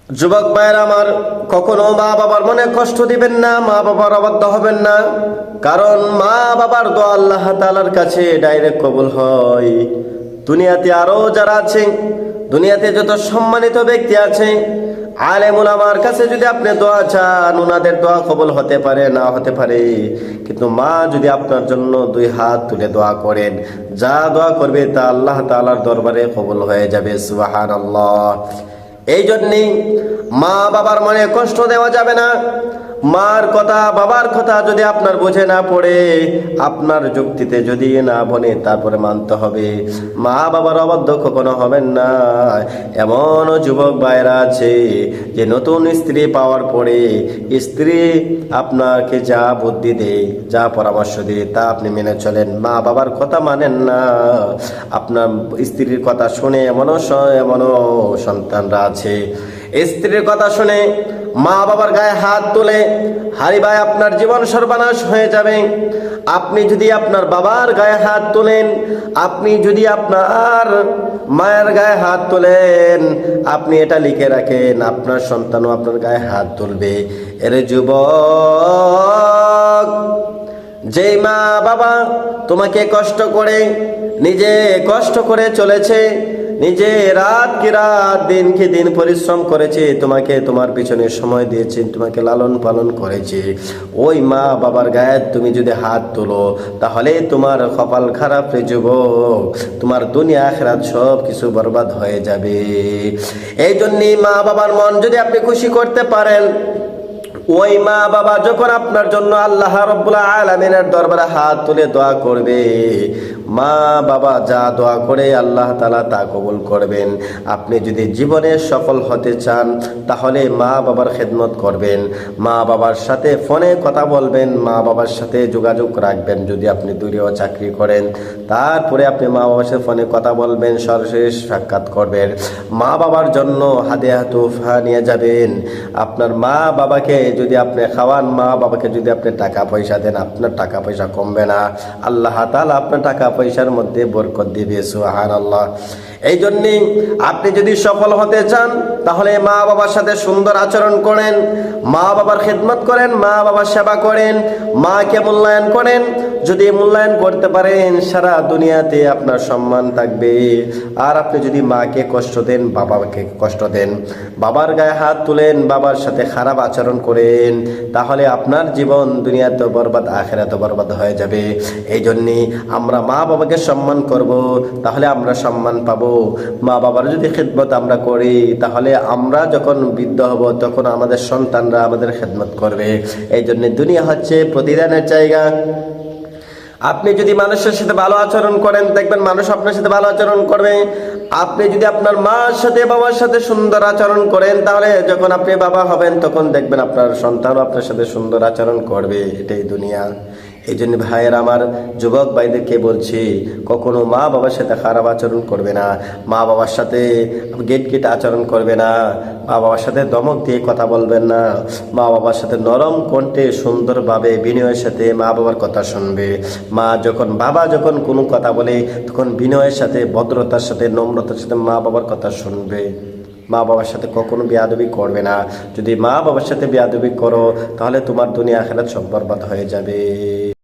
যুবক ভাইয়েরা আমার, কখনো মা বাবার মনে কষ্ট দিবেন না, মা বাবার অবাধ্য হবেন না। কারণ মা বাবার দোয়া আল্লাহ তাআলার কাছে ডাইরেক্ট কবুল হয়। দুনিয়াতে আরো যারা আছে, দুনিয়াতে যত সম্মানিত ব্যক্তি আছে, আলেম উলামার কাছে যদি আপনি দোয়া চান, ওনাদের দোয়া কবুল হতে পারে, না হতে পারে। কিন্তু মা যদি আপনার জন্য দুই হাত তুলে দোয়া করেন, যা দোয়া করবে তা আল্লাহ তাআলার দরবারে কবুল হয়ে যাবে। সুবহানাল্লাহ। এই জন্যেই মা বাবার মনে কষ্ট দেওয়া যাবে না। মার কথা বাবার কথা যদি আপনার বুঝে না পড়ে, আপনার যুক্তিতে যদি না বনে, তারপরে মানতে হবে। মা বাবার অবাধ্য কখনো হবেন না। এমন যুবক ভাইরা আছে যে নতুন স্ত্রী পাওয়ার পরে স্ত্রী আপনাকে যা বুদ্ধি দেয়, যা পরামর্শ দেয়, তা আপনি মেনে চলেন, মা বাবার কথা মানেন না। আপনার স্ত্রীর কথা শুনে এমনও সন্তানরা আছে, স্ত্রীর কথা শুনে মা বাবার গায়ে হাত তুলে, হারি ভাই আপনার জীবন সর্বনাশ হয়ে যাবে। আপনি যদি আপনার বাবার গায়ে হাত তোলেন, আপনি যদি আপনার মায়ের গায়ে হাত তোলেন, আপনি এটা লিখে রাখেন, আপনার সন্তানও আপনার গায়ে হাত তুলবে। এর যুবক, যেই মা বাবা তোমাকে কষ্ট করে, নিজে কষ্ট করে চলেছে, নিজে রাত কি রাত দিন কি দিন পরিশ্রম করেছে, তোমাকে তোমার পিছনে সময় দিয়েছে, তোমাকে লালন পালন করেছে, ওই মা বাবার গায়ে তুমি যদি হাত তোলো, তাহলে তোমার কপাল খারাপ রে যুবক, তোমার দুনিয়া আখিরাত সব কিছু বরবাদ হয়ে যাবে। এই জন্যই মা বাবার মন যদি আপনি খুশি করতে পারেন, ওই মা বাবা যখন আপনার জন্য আল্লাহ রাব্বুল আলামিনের দরবারে হাত তুলে দোয়া করবে, মা বাবা যা দোয়া করে আল্লাহ তাআলা তা কবুল করবেন। আপনি যদি জীবনে সফল হতে চান, তাহলে মা বাবার খেদমত করবেন, মা বাবার সাথে ফোনে কথা বলবেন, মা বাবার সাথে যোগাযোগ রাখবেন। যদি আপনি দূরেও চাকরি করেন, তারপরে আপনি মা বাবার সাথে ফোনে কথা বলবেন, সরাসরি সাক্ষাৎ করবেন। মা বাবার জন্য হাদিয়া তোহফা নিয়ে যাবেন। আপনার মা বাবাকে যদি আপনি খাওয়ান, মা বাবাকে যদি আপনি টাকা পয়সা দেন, আপনার টাকা পয়সা কমবে না, আল্লাহ তাআলা আপনার টাকা পয়সার মধ্যে বরকত দিবে। সুবহানাল্লাহ। এই জন্যে আপনি যদি সফল হতে চান, তাহলে মা বাবার সাথে সুন্দর আচরণ করেন, মা বাবার খেদমত করেন, মা বাবার সেবা করেন, মাকে মূল্যায়ন করেন। যদি মূল্যায়ন করতে পারেন, সারা দুনিয়াতে আপনার সম্মান থাকবে। আর আপনি যদি মাকে কষ্ট দেন, বাবাকে কষ্ট দেন, বাবার গায়ে হাত তুলেন, বাবার সাথে খারাপ আচরণ করেন, তাহলে আপনার জীবন দুনিয়াতে বরবাদ, আখিরাতে বরবাদ হয়ে যাবে। এই জন্যে আমরা মা বাবাকে সম্মান করব, তাহলে আমরা সম্মান পাবো। মা বাবার যদি খেদমত আমরা করি, তাহলে আমরা যখন বৃদ্ধ হব, তখন আমাদের সন্তানরা আমাদের খেদমত করবে। এই জন্য দুনিয়া হচ্ছে প্রতিদানের জায়গা। আপনি যদি মানুষের সাথে ভালো আচরণ করেন, দেখবেন মানুষ আপনার সাথে ভালো আচরণ করবে। আপনি যদি আপনার মার সাথে বাবার সাথে সুন্দর আচরণ করেন, তাহলে যখন আপনি বাবা হবেন, তখন দেখবেন আপনার সন্তানও আপনার সাথে সুন্দর আচরণ করবে। এটাই দুনিয়া। এই জন্য ভাইয়ের আমার, যুবক ভাইদেরকে বলছি, কখনো মা বাবার সাথে খারাপ আচরণ করবে না, মা বাবার সাথে গেট আচরণ করবে না, মা বাবার সাথে ধমক দিয়ে কথা বলবেন না, মা বাবার সাথে নরম কণ্ঠে সুন্দরভাবে বিনয়ের সাথে মা বাবার কথা শুনবে। বাবা যখন কোনো কথা বলে, তখন বিনয়ের সাথে, ভদ্রতার সাথে, নম্রতার সাথে মা বাবার কথা শুনবে। মা বাবার সাথে কখনো বেয়াদবি করবে না। যদি মা বাবার সাথে বেয়াদবি করো, তাহলে তোমার দুনিয়া আখিরাত সব বরবাদ হয়ে যাবে।